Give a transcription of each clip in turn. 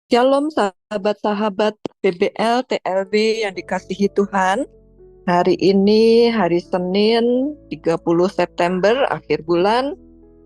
Shalom sahabat-sahabat PBL TLB yang dikasihi Tuhan. Hari ini hari Senin 30 September akhir bulan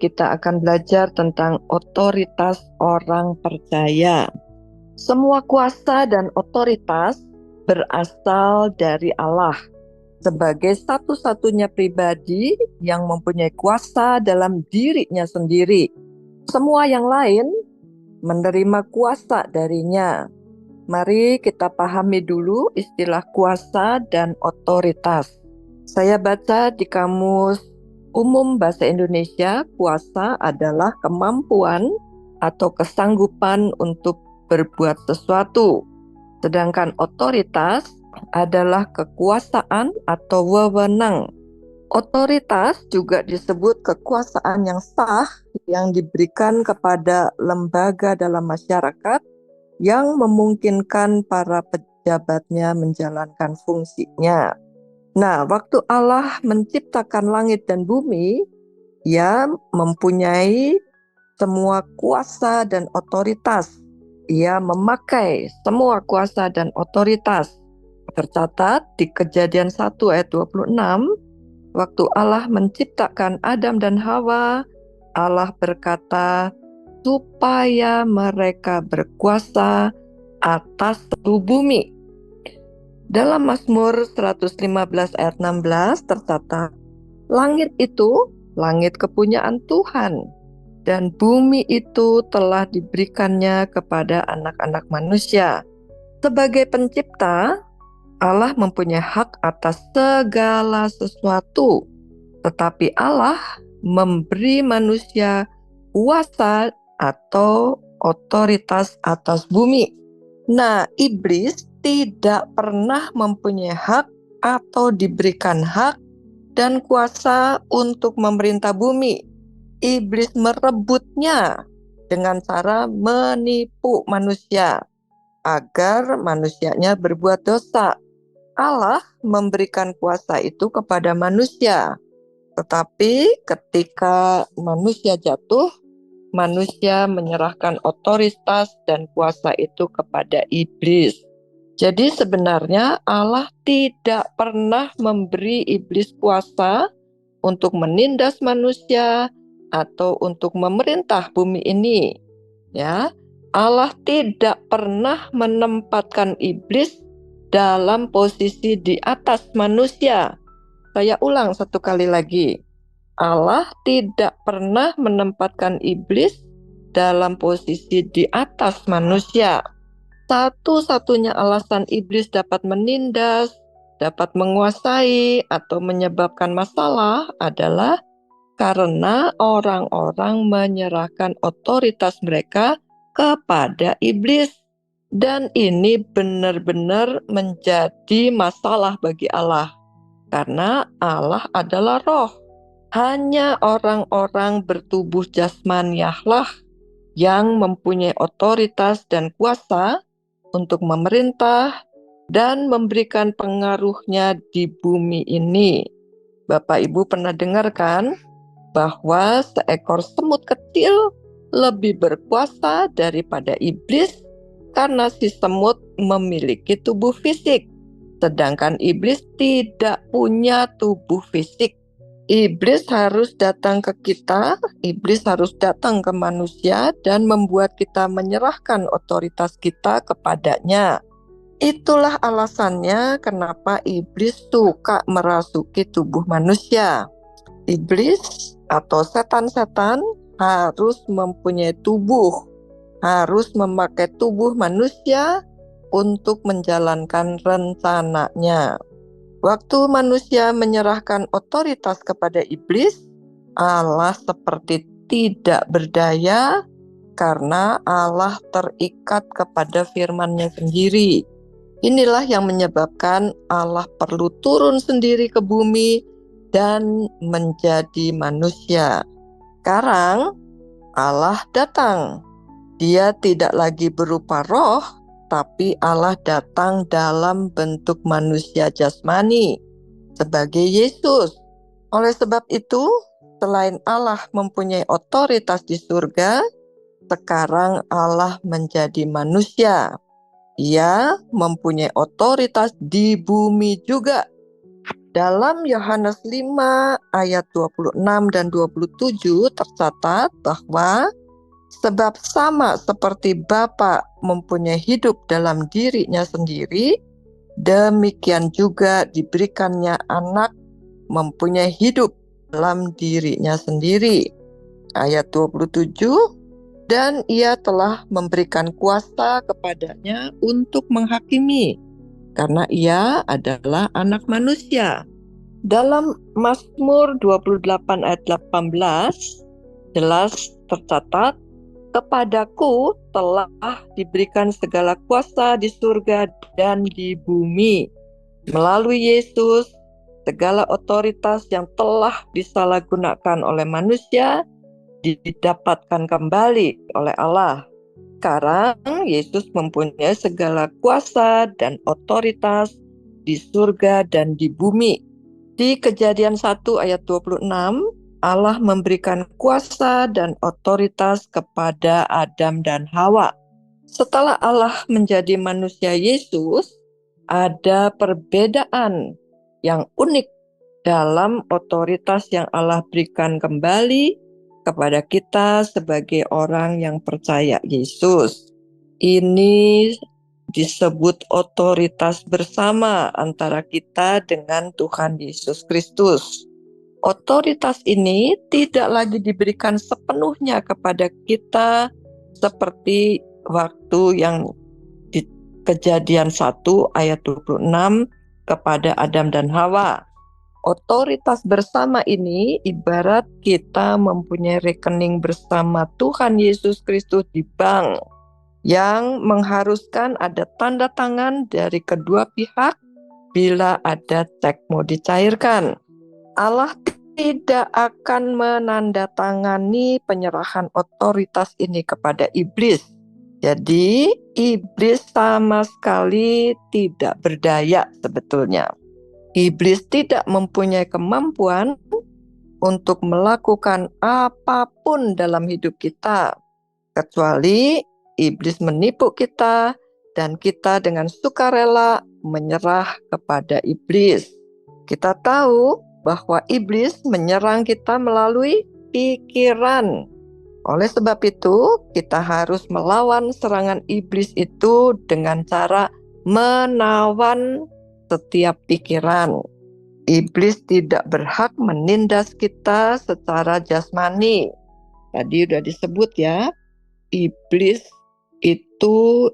kita akan belajar tentang otoritas orang percaya. Semua kuasa dan otoritas berasal dari Allah sebagai satu-satunya pribadi yang mempunyai kuasa dalam dirinya sendiri. Semua yang lain menerima kuasa darinya. Mari kita pahami dulu istilah kuasa dan otoritas. Saya baca di Kamus Umum Bahasa Indonesia, kuasa adalah kemampuan atau kesanggupan untuk berbuat sesuatu. Sedangkan otoritas adalah kekuasaan atau wewenang. Otoritas juga disebut kekuasaan yang sah yang diberikan kepada lembaga dalam masyarakat yang memungkinkan para pejabatnya menjalankan fungsinya. Nah, waktu Allah menciptakan langit dan bumi, Ia mempunyai semua kuasa dan otoritas. Ia memakai semua kuasa dan otoritas. Tercatat di Kejadian 1 ayat 26, waktu Allah menciptakan Adam dan Hawa, Allah berkata, supaya mereka berkuasa atas seluruh bumi. Dalam Mazmur 115 ayat 16 tercatat, langit itu langit kepunyaan Tuhan, dan bumi itu telah diberikannya kepada anak-anak manusia. Sebagai pencipta, Allah mempunyai hak atas segala sesuatu, tetapi Allah memberi manusia kuasa atau otoritas atas bumi. Nah, iblis tidak pernah mempunyai hak atau diberikan hak dan kuasa untuk memerintah bumi. Iblis merebutnya dengan cara menipu manusia agar manusianya berbuat dosa. Allah memberikan kuasa itu kepada manusia. Tetapi ketika manusia jatuh, manusia menyerahkan otoritas dan kuasa itu kepada iblis. Jadi sebenarnya Allah tidak pernah memberi iblis kuasa untuk menindas manusia atau untuk memerintah bumi ini. Ya, Allah tidak pernah menempatkan iblis dalam posisi di atas manusia. Saya ulang satu kali lagi. Allah tidak pernah menempatkan iblis dalam posisi di atas manusia. Satu-satunya alasan iblis dapat menindas, dapat menguasai, atau menyebabkan masalah adalah karena orang-orang menyerahkan otoritas mereka kepada iblis. Dan ini benar-benar menjadi masalah bagi Allah. Karena Allah adalah roh. Hanya orang-orang bertubuh jasmaniahlah yang mempunyai otoritas dan kuasa untuk memerintah dan memberikan pengaruhnya di bumi ini. Bapak Ibu pernah dengar kan bahwa seekor semut kecil lebih berkuasa daripada iblis karena si semut memiliki tubuh fisik, sedangkan iblis tidak punya tubuh fisik. Iblis harus datang ke kita, iblis harus datang ke manusia dan membuat kita menyerahkan otoritas kita kepadanya. Itulah alasannya kenapa iblis suka merasuki tubuh manusia. Iblis atau setan-setan harus mempunyai tubuh, harus memakai tubuh manusia untuk menjalankan rencananya. Waktu manusia menyerahkan otoritas kepada iblis, Allah seperti tidak berdaya karena Allah terikat kepada firman-Nya sendiri. Inilah yang menyebabkan Allah perlu turun sendiri ke bumi dan menjadi manusia. Sekarang Allah datang. Dia tidak lagi berupa roh, tapi Allah datang dalam bentuk manusia jasmani sebagai Yesus. Oleh sebab itu, selain Allah mempunyai otoritas di surga, sekarang Allah menjadi manusia. Ia mempunyai otoritas di bumi juga. Dalam Yohanes 5 ayat 26 dan 27 tercatat bahwa sebab sama seperti Bapa mempunyai hidup dalam dirinya sendiri, demikian juga diberikannya anak mempunyai hidup dalam dirinya sendiri. Ayat 27, dan ia telah memberikan kuasa kepadanya untuk menghakimi, karena ia adalah anak manusia. Dalam Mazmur 28 ayat 18, jelas tercatat, kepadaku telah diberikan segala kuasa di surga dan di bumi. Melalui Yesus, segala otoritas yang telah disalahgunakan oleh manusia didapatkan kembali oleh Allah. Sekarang Yesus mempunyai segala kuasa dan otoritas di surga dan di bumi. Di Kejadian 1 ayat 26, Allah memberikan kuasa dan otoritas kepada Adam dan Hawa. Setelah Allah menjadi manusia Yesus, ada perbedaan yang unik dalam otoritas yang Allah berikan kembali kepada kita sebagai orang yang percaya Yesus. Ini disebut otoritas bersama antara kita dengan Tuhan Yesus Kristus. Otoritas ini tidak lagi diberikan sepenuhnya kepada kita seperti waktu yang di Kejadian 1 ayat 26 kepada Adam dan Hawa. Otoritas bersama ini ibarat kita mempunyai rekening bersama Tuhan Yesus Kristus di bank yang mengharuskan ada tanda tangan dari kedua pihak bila ada cek mau dicairkan. Allah tidak akan menandatangani penyerahan otoritas ini kepada iblis. Jadi iblis sama sekali tidak berdaya sebetulnya. Iblis tidak mempunyai kemampuan untuk melakukan apapun dalam hidup kita, kecuali iblis menipu kita dan kita dengan sukarela menyerah kepada iblis. Kita tahu bahwa iblis menyerang kita melalui pikiran. Oleh sebab itu, kita harus melawan serangan iblis itu dengan cara menawan setiap pikiran. Iblis tidak berhak menindas kita secara jasmani. Tadi sudah disebut ya, iblis itu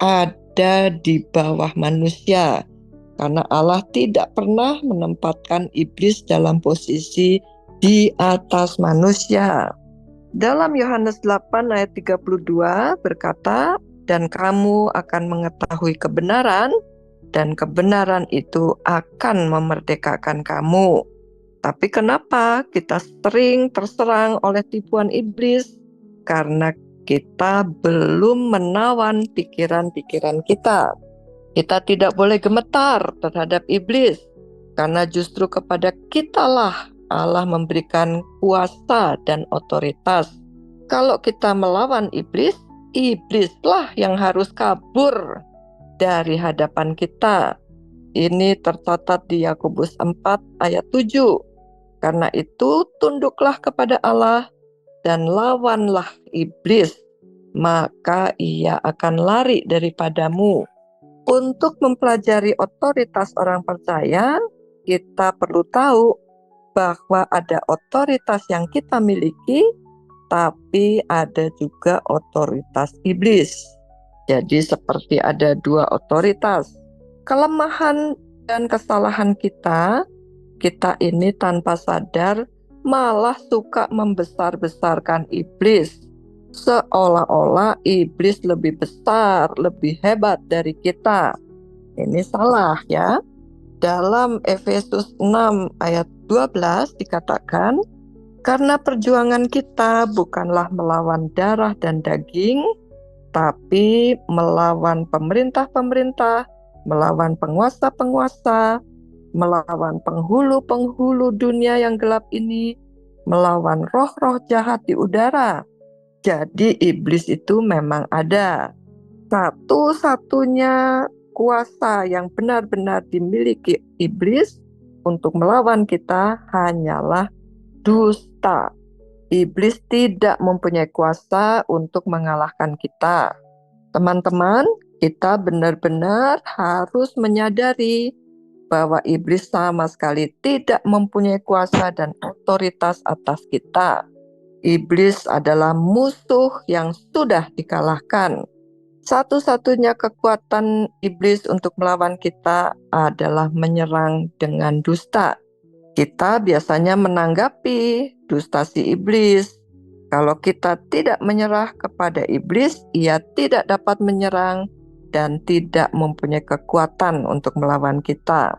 ada di bawah manusia. Karena Allah tidak pernah menempatkan iblis dalam posisi di atas manusia. Dalam Yohanes 8 ayat 32 berkata, dan kamu akan mengetahui kebenaran, dan kebenaran itu akan memerdekakan kamu. Tapi kenapa kita sering terserang oleh tipuan iblis? Karena kita belum menawan pikiran-pikiran kita. Kita tidak boleh gemetar terhadap iblis, karena justru kepada kitalah Allah memberikan kuasa dan otoritas. Kalau kita melawan iblis, iblislah yang harus kabur dari hadapan kita. Ini tercatat di Yakobus 4 ayat 7. Karena itu tunduklah kepada Allah dan lawanlah iblis, maka ia akan lari daripadamu. Untuk mempelajari otoritas orang percaya, kita perlu tahu bahwa ada otoritas yang kita miliki, tapi ada juga otoritas iblis. Jadi seperti ada dua otoritas. Kelemahan dan kesalahan kita ini tanpa sadar malah suka membesar-besarkan iblis. Seolah-olah iblis lebih besar, lebih hebat dari kita. Ini salah ya. Dalam Efesus 6 ayat 12 dikatakan, karena perjuangan kita bukanlah melawan darah dan daging, tapi melawan pemerintah-pemerintah, melawan penguasa-penguasa, melawan penghulu-penghulu dunia yang gelap ini, melawan roh-roh jahat di udara. Jadi iblis itu memang ada. Satu-satunya kuasa yang benar-benar dimiliki iblis untuk melawan kita hanyalah dusta. Iblis tidak mempunyai kuasa untuk mengalahkan kita. Teman-teman, kita benar-benar harus menyadari bahwa iblis sama sekali tidak mempunyai kuasa dan otoritas atas kita. Iblis adalah musuh yang sudah dikalahkan. Satu-satunya kekuatan iblis untuk melawan kita adalah menyerang dengan dusta. Kita biasanya menanggapi dusta si iblis. Kalau kita tidak menyerah kepada iblis, ia tidak dapat menyerang dan tidak mempunyai kekuatan untuk melawan kita.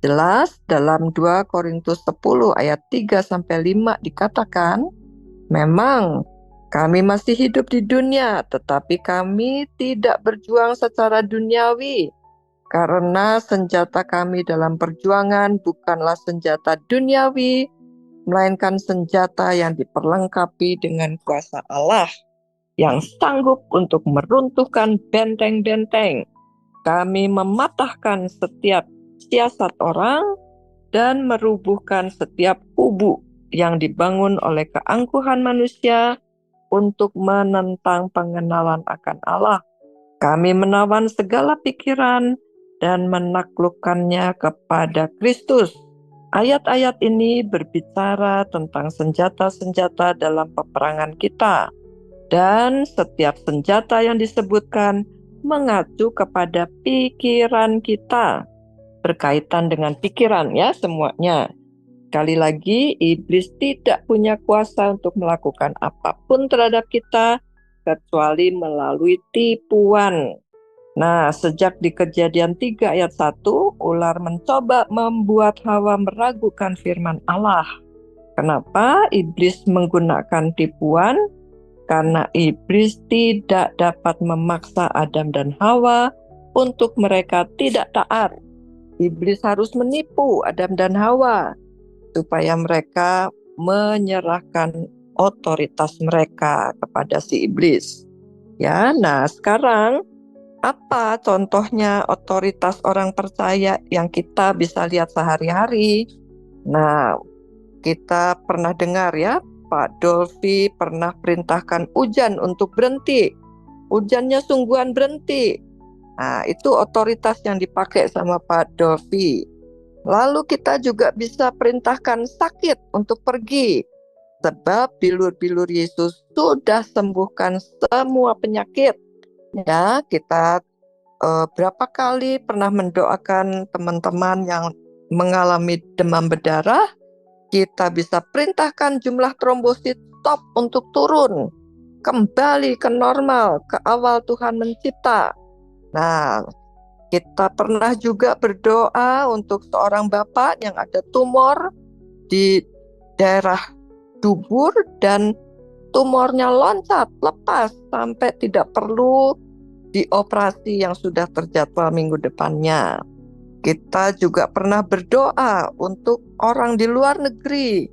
Jelas dalam 2 Korintus 10 ayat 3-5 dikatakan, memang kami masih hidup di dunia, tetapi kami tidak berjuang secara duniawi. Karena senjata kami dalam perjuangan bukanlah senjata duniawi, melainkan senjata yang diperlengkapi dengan kuasa Allah, yang sanggup untuk meruntuhkan benteng-benteng. Kami mematahkan setiap siasat orang dan merubuhkan setiap kubu yang dibangun oleh keangkuhan manusia untuk menentang pengenalan akan Allah. Kami menawan segala pikiran dan menaklukkannya kepada Kristus. Ayat-ayat ini berbicara tentang senjata-senjata dalam peperangan kita. Dan setiap senjata yang disebutkan mengacu kepada pikiran kita. Berkaitan dengan pikiran ya semuanya. Sekali lagi, iblis tidak punya kuasa untuk melakukan apapun terhadap kita kecuali melalui tipuan. Nah, sejak di Kejadian 3 ayat 1, ular mencoba membuat Hawa meragukan firman Allah. Kenapa iblis menggunakan tipuan? Karena iblis tidak dapat memaksa Adam dan Hawa untuk mereka tidak taat. Iblis harus menipu Adam dan Hawa supaya mereka menyerahkan otoritas mereka kepada si iblis. Ya, nah sekarang apa contohnya otoritas orang percaya yang kita bisa lihat sehari-hari? Nah, kita pernah dengar ya, Pak Dolfi pernah perintahkan hujan untuk berhenti. Hujannya sungguhan berhenti. Nah, itu otoritas yang dipakai sama Pak Dolfi. Lalu kita juga bisa perintahkan sakit untuk pergi. Sebab bilur-bilur Yesus sudah sembuhkan semua penyakit. Ya, kita berapa kali pernah mendoakan teman-teman yang mengalami demam berdarah. Kita bisa perintahkan jumlah trombosit stop untuk turun. Kembali ke normal, ke awal Tuhan mencipta. Nah, kita pernah juga berdoa untuk seorang bapak yang ada tumor di daerah dubur dan tumornya loncat, lepas sampai tidak perlu dioperasi yang sudah terjadwal minggu depannya. Kita juga pernah berdoa untuk orang di luar negeri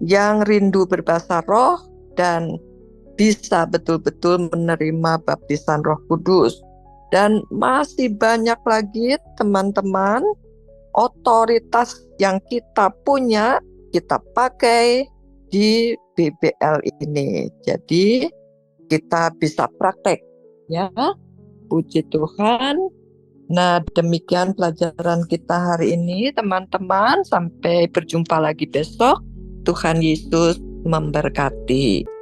yang rindu berbahasa roh dan bisa betul-betul menerima baptisan Roh Kudus. Dan masih banyak lagi teman-teman, otoritas yang kita punya, kita pakai di BBL ini. Jadi kita bisa praktek ya. Puji Tuhan. Nah, demikian pelajaran kita hari ini teman-teman. Sampai berjumpa lagi besok. Tuhan Yesus memberkati.